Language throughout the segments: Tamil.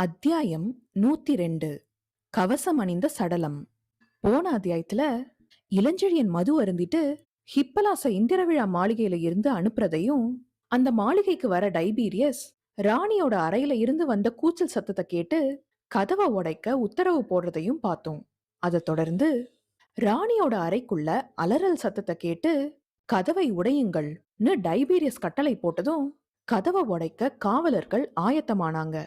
அத்தியாயம் 102. கவசம் அணிந்த சடலம். போன அத்தியாயத்துல இளஞ்செழியன் மது அருந்திட்டு ஹிப்பலாச இந்திர விழா மாளிகையில இருந்து அனுப்புறதையும், அந்த மாளிகைக்கு வர டைபீரியஸ் ராணியோட அறையில இருந்து வந்த கூச்சல் சத்தத்தை கேட்டு கதவை உடைக்க உத்தரவு போடுறதையும் பார்த்தோம். அதை தொடர்ந்து ராணியோட அறைக்குள்ள அலறல் சத்தத்தை கேட்டு கதவை உடையுங்கள்னு டைபீரியஸ் கட்டளை போட்டதும் கதவை உடைக்க காவலர்கள் ஆயத்தமானாங்க.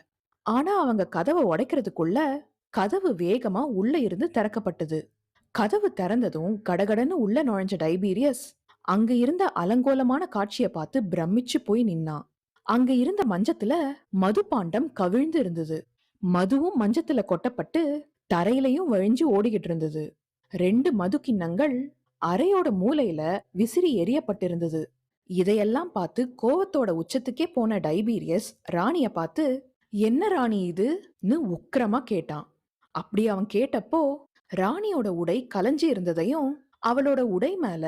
ஆனா அவங்க கதவை உடைக்கிறதுக்குள்ள கதவு வேகமா உள்ள இருந்து திறக்கப்பட்டது. கதவு திறந்ததும் கடகடன்னு உள்ள நுழைஞ்ச டைபீரியஸ் அங்க இருந்த அலங்கோலமான காட்சிய பார்த்து பிரமிச்சு போய் நின்னான். அங்க இருந்த மஞ்சத்துல மதுபாண்டம் கவிழ்ந்து இருந்தது. மதுவும் மஞ்சத்துல கொட்டப்பட்டு தரையிலையும் வழிஞ்சு ஓடிக்கிட்டு இருந்தது. 2 மது கிண்ணங்கள் அறையோட மூலையில விசிறி எரியப்பட்டிருந்தது. இதையெல்லாம் பார்த்து கோவத்தோட உச்சத்துக்கே போன டைபீரியஸ் ராணிய பார்த்து, என்ன ராணி இதுன்னு உக்கிரமா கேட்டான். அப்படி அவன் கேட்டப்போ ராணியோட உடை கலஞ்சி இருந்ததையும் அவளோட உடை மேல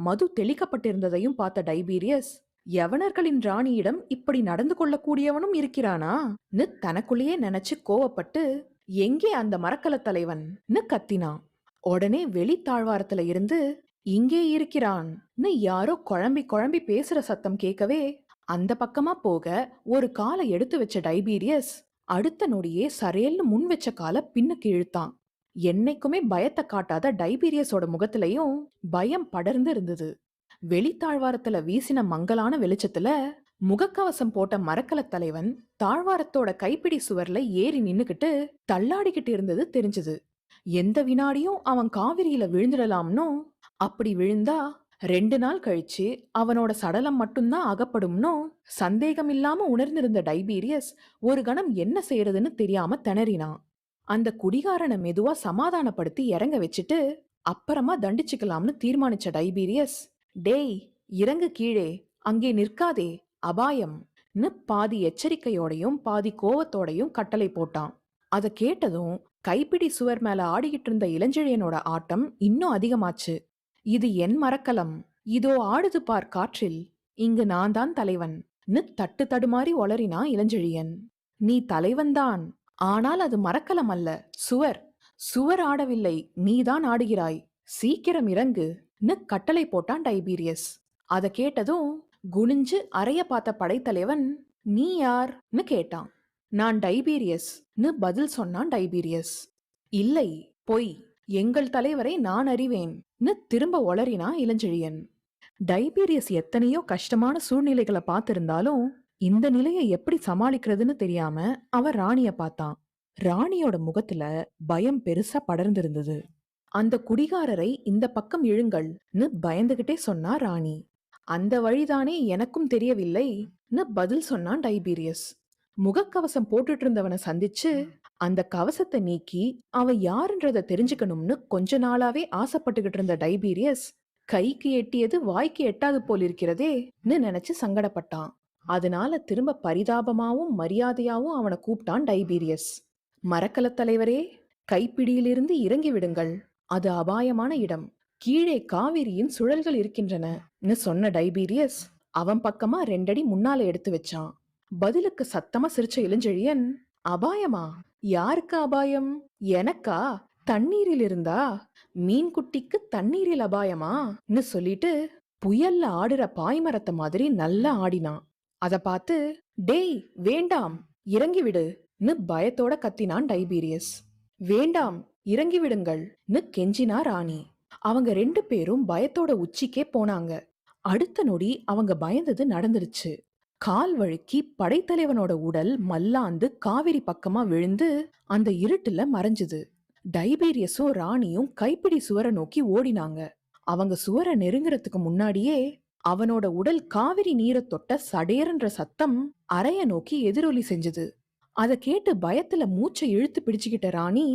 மது தெளிக்கப்பட்டிருந்ததையும் பார்த்த டைபீரியஸ், யவனர்களின் ராணியிடம் இப்படி நடந்து கொள்ளக்கூடியவனும் இருக்கிறானான்னு தனக்குள்ளேயே நினைச்சு கோவப்பட்டு, எங்கே அந்த மரக்கல தலைவன்னு கத்தினான். உடனே வெளி தாழ்வாரத்துல இருந்து, இங்கே இருக்கிறான்னு யாரோ குழம்பி குழம்பி பேசுற சத்தம் கேட்கவே அந்த பக்கமா போக ஒரு காலை எடுத்து வச்ச டைபீரியஸ் அடுத்த நொடியே சரேல்னு முன் வச்ச காலை பின்னுக்கு இழுத்தான். என்னைக்குமே பயத்தை காட்டாத டைபீரியஸோட முகத்திலையும் பயம் படர்ந்து இருந்தது. வெளித்தாழ்வாரத்துல வீசின மங்கலான வெளிச்சத்துல முகக்கவசம் போட்ட மரக்கல தலைவன் தாழ்வாரத்தோட கைப்பிடி சுவர்ல ஏறி நின்னுகிட்டு தள்ளாடிக்கிட்டு இருந்தது தெரிஞ்சது. எந்த வினாடியும் அவன் காவிரியில விழுந்துடலாம்னோ, அப்படி விழுந்தா 2 நாள் கழிச்சு அவனோட சடலம் மட்டும்தான் அகப்படும்னோ சந்தேகம் இல்லாம உணர்ந்திருந்த டைபீரியஸ் ஒரு கணம் என்ன செய்யறதுன்னு தெரியாம திணறினான். அந்த குடிகாரனை மெதுவா சமாதானப்படுத்தி இறங்க வச்சுட்டு அப்புறமா தண்டிச்சுக்கலாம்னு தீர்மானிச்ச டைபீரியஸ், டேய் இறங்கு கீழே, அங்கே நிற்காதே, அபாயம்னு பாதி எச்சரிக்கையோடையும் பாதி கோவத்தோடையும் கட்டளை போட்டான். அதை கேட்டதும் கைப்பிடி சுவர் மேல ஆடிக்கிட்டு இருந்த இளஞ்செழியனோட ஆட்டம் இன்னும் அதிகமாச்சு. இது என் மரக்கலம், இதோ ஆடுது பார் காற்றில், இங்கு நான் தான் தலைவன் தட்டு தடுமாறி ஒளறினான் இளஞ்செழியன். நீ தலைவன்தான், ஆனால் அது மரக்கலம் அல்ல, சுவர். சுவர் ஆடவில்லை, நீதான் ஆடுகிறாய், சீக்கிரம் இறங்குன்னு கட்டளை போட்டான் டைபீரியஸ். அதை கேட்டதும் குனிஞ்சு அறைய பார்த்த படைத்தலைவன், நீ யார்னு கேட்டான். நான் டைபீரியஸ்னு பதில் சொன்னான் டைபீரியஸ். இல்லை, பொய், எங்கள் தலைவரை நான் அறிவேன்னு திரும்ப ஒளறினா இளஞ்செழியன். டைபீரியஸ் எத்தனையோ கஷ்டமான சூழ்நிலைகளை பார்த்திருந்தாலும் இந்த நிலையை எப்படி சமாளிக்கிறதுன்னு தெரியாம அவன் ராணிய பார்த்தான். ராணியோட முகத்துல பயம் பெருசா படர்ந்திருந்தது. அந்த குடிகாரரை இந்த பக்கம் இழுங்கள்னு பயந்துகிட்டே சொன்னா ராணி. அந்த வழிதானே எனக்கும் தெரியவில்லைன்னு பதில் சொன்னான் டைபீரியஸ். முகக்கவசம் போட்டுட்டு இருந்தவனை சந்திச்சு அந்த கவசத்தை நீக்கி அவன் யாருன்றத தெரிஞ்சுக்கணும்னு கொஞ்ச நாளாவே ஆசைப்பட்டுகிட்டு இருந்த டைபீரியஸ் கைக்கு எட்டியது வாய்க்கு எட்டாது போல் இருக்கிறதேன்னு நினைச்சு சங்கடப்பட்டான். அதனால திரும்ப பரிதாபமாவும் மரியாதையாவும் அவனை கூப்பிட்டான் டைபீரியஸ். மரக்கல தலைவரே, கைப்பிடியிலிருந்து இறங்கி விடுங்கள், அது அபாயமான இடம், கீழே காவிரியின் சுழல்கள் இருக்கின்றனன்னு சொன்ன டைபீரியஸ் அவன் பக்கமா 2 அடி முன்னால எடுத்து வச்சான். பதிலுக்கு சத்தமா சிரிச்ச இளஞ்செழியன், அபாயமா? யாருக்கு அபாயம்? எனக்கா? தண்ணீரில் இருந்தா? மீன்குட்டிக்கு தண்ணீரில் அபாயமான்னு சொல்லிட்டு புயல்ல ஆடுற பாய்மரத்தை மாதிரி நல்லா ஆடினான். அத பார்த்து, டேய் வேண்டாம், இறங்கி விடுன்னு பயத்தோட கத்தினான் டைபீரியஸ். வேண்டாம், இறங்கி விடுங்கள்னு கெஞ்சினா ராணி. அவங்க 2 பேரும் பயத்தோட உச்சிக்கே போனாங்க. அடுத்த நொடி அவங்க பயந்தது நடந்துருச்சு. கால் வழுக்கி படைத்தலைவனோட உடல் மல்லாந்து காவிரி பக்கமா விழுந்து அந்த இருட்டுல மறைஞ்சது. டைபீரியஸும் ராணியும் கைப்பிடி சுவரை நோக்கி ஓடினாங்க. அவங்க சுவரை நெருங்குறதுக்கு முன்னாடியே அவனோட உடல் காவிரி நீரை தொட்ட சடேர்ன்ற சத்தம் அறைய நோக்கி எதிரொலி செஞ்சது. அதை கேட்டு பயத்துல மூச்சை இழுத்து பிடிச்சுக்கிட்ட ராணி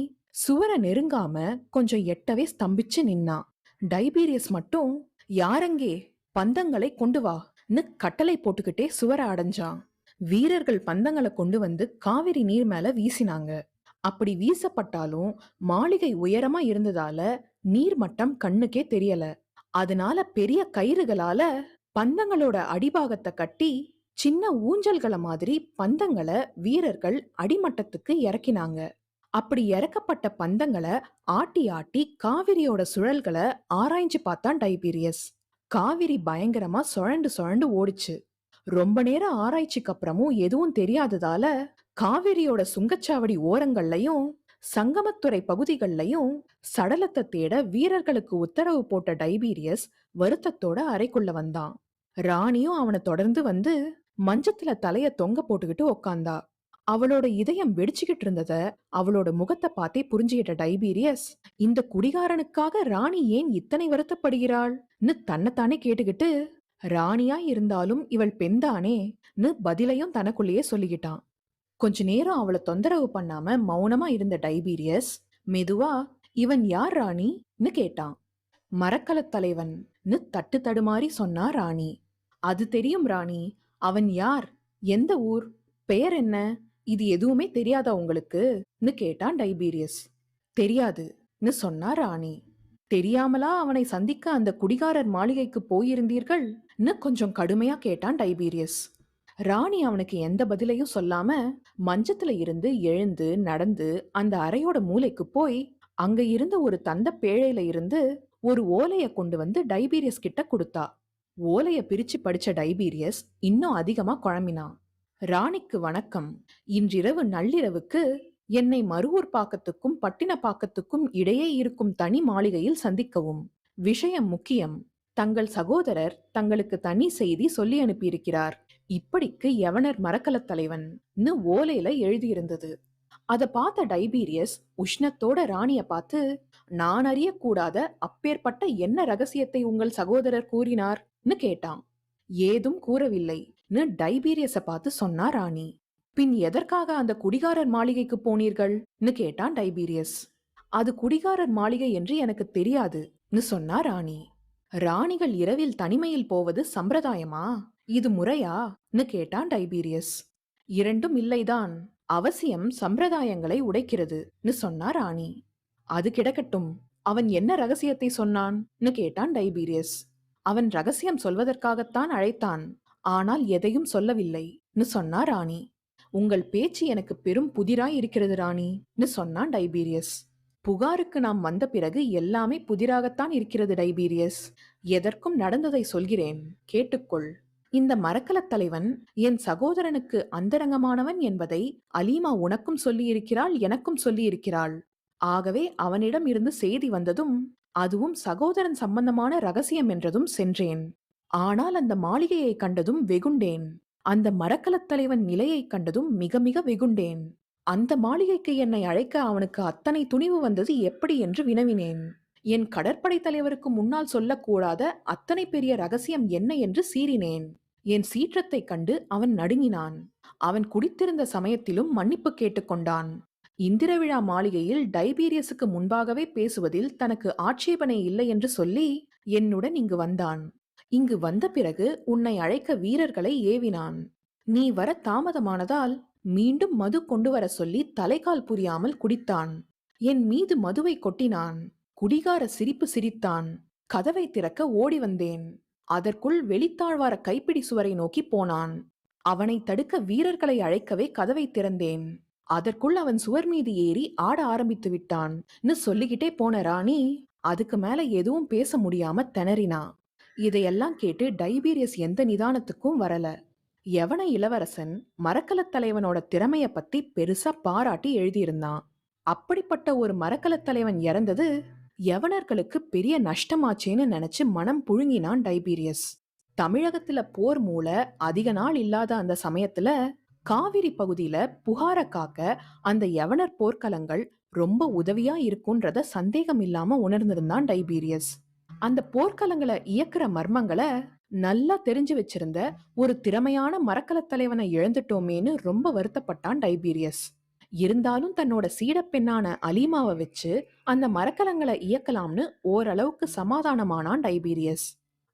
சுவரை நெருங்காம கொஞ்சம் எட்டவே ஸ்தம்பிச்சு நின்னா. டைபீரியஸ் மட்டும், யாரங்கே, பந்தங்களை கொண்டு வா கட்டளை போட்டுக்கிட்டே சுவர அடைஞ்சான். வீரர்கள் பந்தங்களை கொண்டு வந்து காவிரி நீர் மேல வீசினாங்க. அப்படி வீசப்பட்டாலும் மாளிகை உயரமா இருந்ததால நீர் மட்டம் கண்ணுக்கே தெரியல. அதனால பெரிய கயிறுகளால பந்தங்களோட அடிபாகத்தை கட்டி சின்ன ஊஞ்சல்கள மாதிரி பந்தங்கள வீரர்கள் அடிமட்டத்துக்கு இறக்கினாங்க. அப்படி இறக்கப்பட்ட பந்தங்கள ஆட்டி ஆட்டி காவிரியோட சுழல்கள ஆராய்ஞ்சு பார்த்தான் டைபீரியஸ். காவிரி பயங்கரமா சுழண்டு சுழண்டு ஓடிச்சு. ரொம்ப நேரம் ஆராய்ச்சிக்கு அப்புறமும் எதுவும் தெரியாததால காவிரியோட சுங்கச்சாவடி ஓரங்கள்லயும் சங்கமத்துறை பகுதிகள்லயும் சடலத்தை தேட வீரர்களுக்கு உத்தரவு போட்ட டைபீரியஸ் வருத்தத்தோட அறைக்குள்ள வந்தான். ராணியும் அவனை தொடர்ந்து வந்து மஞ்சத்துல தலைய தொங்க போட்டுக்கிட்டு உக்காந்தா. அவளோட இதயம் வெடிச்சுக்கிட்டு இருந்தத அவளோட முகத்தை பார்த்தே புரிஞ்சுகிட்ட டைபீரியஸ், இந்த குடிகாரனுக்காக ராணி ஏன் இத்தனை வருத்தப்படுகிறாள்னு தன்னைத்தானே கேட்டுக்கிட்டு, ராணியா இருந்தாலும் இவள் பெண்தானேன்னு பதிலையும் தனக்குள்ளேயே சொல்லிக்கிட்டான். கொஞ்ச நேரம் அவளை தொந்தரவு பண்ணாம மௌனமா இருந்த டைபீரியஸ் மெதுவா, இவன் யார் ராணின்னு கேட்டான். மரக்கலத் தலைவன்னு தட்டு தடுமாறி சொன்னா ராணி. அது தெரியும் ராணி. அவன் யார், எந்த ஊர், பெயர் என்ன, இது எதுவுமே தெரியாதா உங்களுக்குன்னு கேட்டான் டைபீரியஸ். தெரியாதுன்னு சொன்னா ராணி. தெரியாமலா அவனை சந்திக்க அந்த குடிகாரர் மாளிகைக்கு போயிருந்தீர்கள்னு கொஞ்சம் கடுமையா கேட்டான் டைபீரியஸ். ராணி அவனுக்கு எந்த பதிலையும் சொல்லாம மஞ்சத்துல இருந்து எழுந்து நடந்து அந்த அறையோட மூலைக்கு போய் அங்க இருந்த ஒரு தந்த பேழையில இருந்து ஒரு ஓலைய கொண்டு வந்து டைபீரியஸ் கிட்ட கொடுத்தா. ஓலைய பிரிச்சு படிச்ச டைபீரியஸ் இன்னும் அதிகமா குழம்பினான். ராணிக்கு வணக்கம். இன்றிரவு நள்ளிரவுக்கு என்னை மருவூர் பாக்கத்துக்கும் பட்டினப்பாக்கத்துக்கும் இடையே இருக்கும் தனி மாளிகையில் சந்திக்கவும். விஷயம் முக்கியம். தங்கள் சகோதரர் தங்களுக்கு தனி செய்தி சொல்லி அனுப்பியிருக்கிறார். இப்படிக்கு யவனர் மரக்கலத் தலைவன்னு ஓலையில எழுதியிருந்தது. அத பார்த்த டைபீரியஸ் உஷ்ணத்தோட ராணிய பார்த்து, நான் அறியக்கூடாத அப்பேற்பட்ட என்ன ரகசியத்தை உங்கள் சகோதரர் கூறினார்னு கேட்டான். ஏதும் கூறவில்லைன்னு டைபீரியஸ பார்த்து சொன்னா ராணி. பின் எதற்காக அந்த குடிகாரர் மாளிகைக்கு போனீர்கள்னு கேட்டான் டைபீரியஸ். அது குடிகாரர் மாளிகை என்று எனக்கு தெரியாதுன்னு சொன்னா ராணி. ராணிகள் இரவில் தனிமையில் போவது சம்பிரதாயமா, இது முறையான்னு கேட்டான் டைபீரியஸ். இரண்டும் இல்லைதான், அவசியம் சம்பிரதாயங்களை உடைக்கிறதுன்னு சொன்னா ராணி. அது கிடக்கட்டும், அவன் என்ன ரகசியத்தை சொன்னான்னு கேட்டான் டைபீரியஸ். அவன் ரகசியம் சொல்வதற்காகத்தான் அழைத்தான், ஆனால் எதையும் சொல்லவில்லைன்னு சொன்னா ராணி. உங்கள் பேச்சு எனக்கு பெரும் புதிராய் இருக்கிறது ராணின்னு சொன்னான் டைபீரியஸ். புகாருக்கு நாம் வந்த பிறகு எல்லாமே புதிராகத்தான் இருக்கிறது டைபீரியஸ். எதற்கும் நடந்ததை சொல்கிறேன், கேட்டுக்கொள். இந்த மரக்கலத் தலைவன் என் சகோதரனுக்கு அந்தரங்கமானவன் என்பதை அலீமா உனக்கும் சொல்லியிருக்கிறாள், எனக்கும் சொல்லியிருக்கிறாள். ஆகவே அவனிடம் இருந்து செய்தி வந்ததும், அதுவும் சகோதரன் சம்பந்தமான ரகசியம் என்றதும் சென்றேன். ஆனால் அந்த மாளிகையை கண்டதும் வெகுண்டேன். அந்த மரக்கலத் தலைவன் நிலையை கண்டதும் மிக மிக வெகுண்டேன். அந்த மாளிகைக்கு என்னை அழைக்க அவனுக்கு அத்தனை துணிவு வந்தது எப்படி என்று வினவினேன். என் கடற்படை தலைவருக்கு முன்னால் சொல்லக்கூடாத அத்தனை பெரிய ரகசியம் என்ன என்று சீறினேன். என் சீற்றத்தைக் கண்டு அவன் நடுங்கினான். அவன் குடித்திருந்த சமயத்திலும் மன்னிப்பு கேட்டுக்கொண்டான். இந்திர விழா மாளிகையில் டைபீரியஸுக்கு முன்பாகவே பேசுவதில் தனக்கு ஆட்சேபனை இல்லை என்று சொல்லி என்னுடன் இங்கு வந்தான். இங்கு வந்த பிறகு உன்னை அழைக்க வீரர்களை ஏவினான். நீ வர தாமதமானதால் மீண்டும் மது கொண்டு வர சொல்லி தலைகால் புரியாமல் குடித்தான். என் மீது மதுவை கொட்டினான். குடிகார சிரிப்பு சிரித்தான். கதவை திறக்க ஓடி வந்தேன். அதற்குள் வெளித்தாழ்வார கைப்பிடி சுவரை நோக்கி போனான். அவனை தடுக்க வீரர்களை அழைக்கவே கதவை திறந்தேன். அதற்குள் அவன் சுவர் மீது ஏறி ஆட ஆரம்பித்து விட்டான்னு சொல்லிக்கிட்டே போன ராணி அதுக்கு மேல எதுவும் பேச முடியாம திணறினா. இதையெல்லாம் கேட்டு டைபீரியஸ் எந்த நிதானத்துக்கும் வரல. யவன இளவரசன் மரக்கலத் தலைவனோட திறமைய பத்தி பெருசா பாராட்டி எழுதியிருந்தான். அப்படிப்பட்ட ஒரு மரக்கலத் தலைவன் இறந்தது யவனர்களுக்கு பெரிய நஷ்டமாச்சேன்னு நினைச்சு மனம் புழுங்கினான் டைபீரியஸ். தமிழகத்துல போர் மூல அதிக நாள் இல்லாத அந்த சமயத்துல காவிரி பகுதியில புகார காக்க அந்த யவனர் போர்க்களங்கள் ரொம்ப உதவியா இருக்குன்றத சந்தேகம் இல்லாம உணர்ந்திருந்தான் டைபீரியஸ். அந்த போர்க்களங்களை இயக்குற மர்மங்களை நல்லா தெரிஞ்சு வச்சிருந்த ஒரு திறமையான மரக்கலத் தலைவனை இழந்துட்டோமேன்னு ரொம்ப வருத்தப்பட்டான் டைபீரியஸ். இருந்தாலும் தன்னோட சீடப்பெண்ணான அலீமாவை வச்சு அந்த மரக்கலங்களை இயக்கலாம்னு ஓரளவுக்கு சமாதானமானான் டைபீரியஸ்.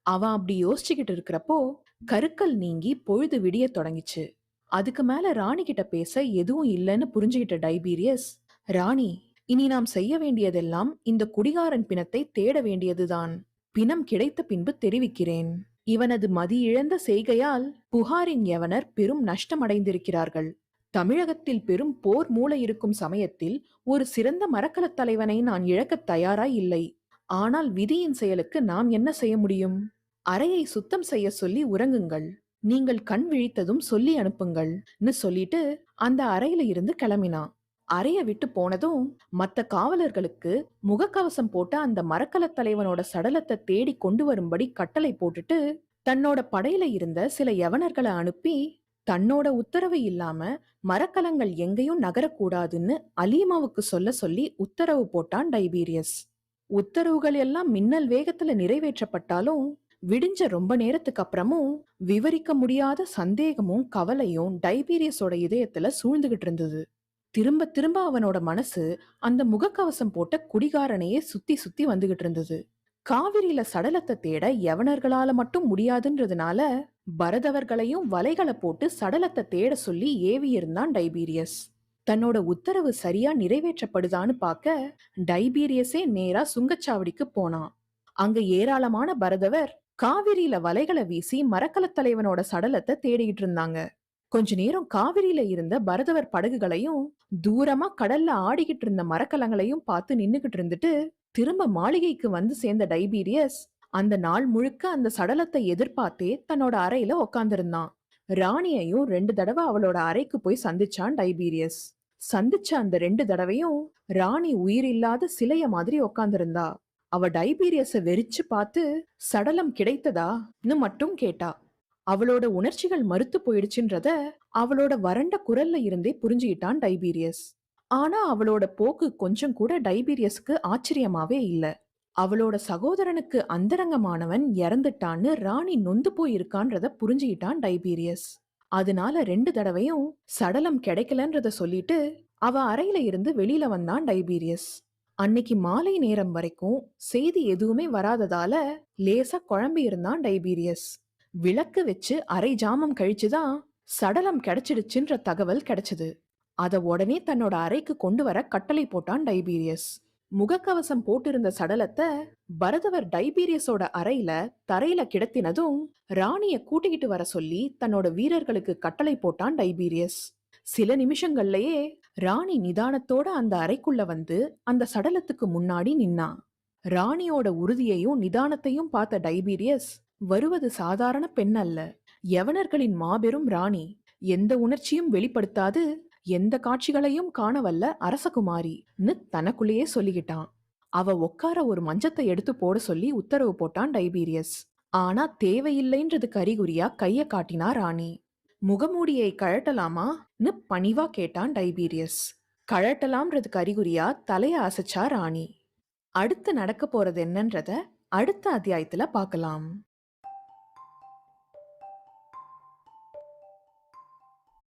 அவன் அப்படி யோசிச்சுக்கிட்டு இருக்கிறப்போ கருக்கல் நீங்கி பொழுது விடிய தொடங்கிச்சு. அதுக்கு மேல ராணி கிட்ட பேச எதுவும் இல்லைன்னு புரிஞ்சுகிட்ட டைபீரியஸ், ராணி, இனி நாம் செய்ய வேண்டியதெல்லாம் இந்த குடிகாரன் பிணத்தை தேட வேண்டியதுதான். பிணம் கிடைத்த பின்பு தெரிவிக்கிறேன். இவனது மதியிழந்த செய்கையால் புகாரின் யவனர் பெரும் நஷ்டமடைந்திருக்கிறார்கள். தமிழகத்தில் பெரும் போர் மூள இருக்கும் சமயத்தில் ஒரு சிறந்த மரக்கலத் தலைவனை நான் இழக்கத் தயாராய் இல்லை. ஆனால் விதியின் செயலுக்கு நாம் என்ன செய்ய முடியும்? அறையை சுத்தம் செய்ய சொல்லி உறங்குங்கள். நீங்கள் கண் விழித்ததும் சொல்லி அனுப்புங்கள்னு சொல்லிட்டு அந்த அறையில இருந்து கிளம்பினான். அறைய விட்டு போனதும் மத்த காவலர்களுக்கு முகக்கவசம் போட்ட அந்த மரக்கலத் தலைவனோட சடலத்தை தேடி கொண்டு வரும்படி கட்டளை போட்டுட்டு தன்னோட படையில இருந்த சில யவனர்களை அனுப்பி தன்னோட உத்தரவு இல்லாம மரக்கலங்கள் எங்கேயும் நகரக்கூடாதுன்னு அலீமாவுக்கு சொல்ல சொல்லி உத்தரவு போட்டான் டைபீரியஸ். உத்தரவுகள் எல்லாம் மின்னல் வேகத்துல நிறைவேற்றப்பட்டாலும் விடிஞ்ச ரொம்ப நேரத்துக்கு அப்புறமும் விவரிக்க முடியாத சந்தேகமும் கவலையும் டைபீரியஸோட இதயத்துல சூழ்ந்துகிட்டு இருந்தது. திரும்ப திரும்ப அவனோட மனசு அந்த முகக்கவசம் போட்ட குடிகாரனையே சுத்தி சுத்தி வந்துகிட்டு இருந்தது. காவிரியில சடலத்தை தேட யவனர்களால மட்டும் முடியாதுன்றதுனால பரதவர்களையும் வலைகளை போட்டு சடலத்தை தேட சொல்லி ஏவி இருந்தான் டைபீரியஸ். தன்னோட உத்தரவு சரியா நிறைவேற்றப்படுதான்னு பார்க்க டைபீரியஸே நேரா சுங்கச்சாவடிக்கு போனான். அங்க ஏராளமான பரதவர் காவிரியில வலைகளை வீசி மரக்கலத் தலைவனோட சடலத்தை தேடிட்டு இருந்தாங்க. கொஞ்ச நேரம் காவிரியில இருந்த பரதவர் படகுகளையும் தூரமா கடல்ல ஆடிக்கிட்டு இருந்த மரக்கலங்களையும் பார்த்து நின்னுகிட்டு இருந்துட்டு திரும்ப மாளிகைக்கு வந்து சேர்ந்த டைபீரியஸ் அந்த நாள் முழுக்க அந்த சடலத்தை எதிர்பார்த்தே தன்னோட அறையில உக்காந்துருந்தான். ராணியையும் 2 தடவை அவளோட அறைக்கு போய் சந்திச்சான் டைபீரியஸ். சந்திச்ச அந்த 2 தடவையும் ராணி உயிரில்லாத சிலைய மாதிரி உக்காந்துருந்தா. அவ டைபீரியஸ வெறிச்சு பார்த்து சடலம் கிடைத்ததான்னு மட்டும் கேட்டா. அவளோட உணர்ச்சிகள் மறுத்து போயிடுச்சுன்றத அவளோட வறண்ட குரல்ல இருந்தே புரிஞ்சுக்கிட்டான் டைபீரியஸ். ஆனா அவளோட போக்கு கொஞ்சம் கூட டைபீரியஸ்க்கு ஆச்சரியமாவே இல்ல. அவளோட சகோதரனுக்கு அந்தரங்கமானவன் இறந்துட்டான்னு ராணி நொந்து போயிருக்கான்றத புரிஞ்சுக்கிட்டான் டைபீரியஸ். அதனால 2 தடவையும் சடலம் கிடைக்கலன்றத சொல்லிட்டு அவ அறையில இருந்து வெளியில வந்தான் டைபீரியஸ். அன்னைக்கு மாலை நேரம் வரைக்கும் செய்தி எதுவுமே வராததால லேசா குழம்பி இருந்தான் டைபீரியஸ். விளக்கு வச்சு அரை ஜாமம் கழிச்சுதான் சடலம் கிடைச்சிடுச்சுன்ற தகவல் கிடைச்சது. அத உடனே தன்னோட அறைக்கு கொண்டு வர கட்டளை போட்டான் டைபீரியஸ். முகக்கவசம் போட்டிருந்த சடலத்தை பரதவர் டைபீரியஸோட அறையில தரையில கிடத்தினதும் ராணிய கூட்டிக்கிட்டு வர சொல்லி தன்னோட வீரர்களுக்கு கட்டளை போட்டான் டைபீரியஸ். சில நிமிஷங்கள்லயே ராணி நிதானத்தோட அந்த அறைக்குள்ள வந்து அந்த சடலத்துக்கு முன்னாடி நின்னா. ராணியோட உறுதியையும் நிதானத்தையும் பார்த்த டைபீரியஸ் வருவது சாதாரண பெண் அல்ல, யவனர்களின் மாபெரும் ராணி, எந்த உணர்ச்சியும் வெளிப்படுத்தாது எந்த காட்சிகளையும் காணவல்ல அரசகுமாரின்னு தனக்குள்ளேயே சொல்லிக்கிட்டான். அவ உட்கார ஒரு மஞ்சத்தை எடுத்து போட சொல்லி உத்தரவு போட்டான் டைபீரியஸ். ஆனா தேவையில்லைன்றதுக்கு அறிகுறியா கைய காட்டினா ராணி. முகமூடியை கழட்டலாமான்னு பணிவா கேட்டான் டைபீரியஸ். கழட்டலாம்ன்றதுக்கு அறிகுறியா தலைய அசைச்சா ராணி. அடுத்து நடக்க போறது என்னன்றத அடுத்த அத்தியாயத்துல பார்க்கலாம்.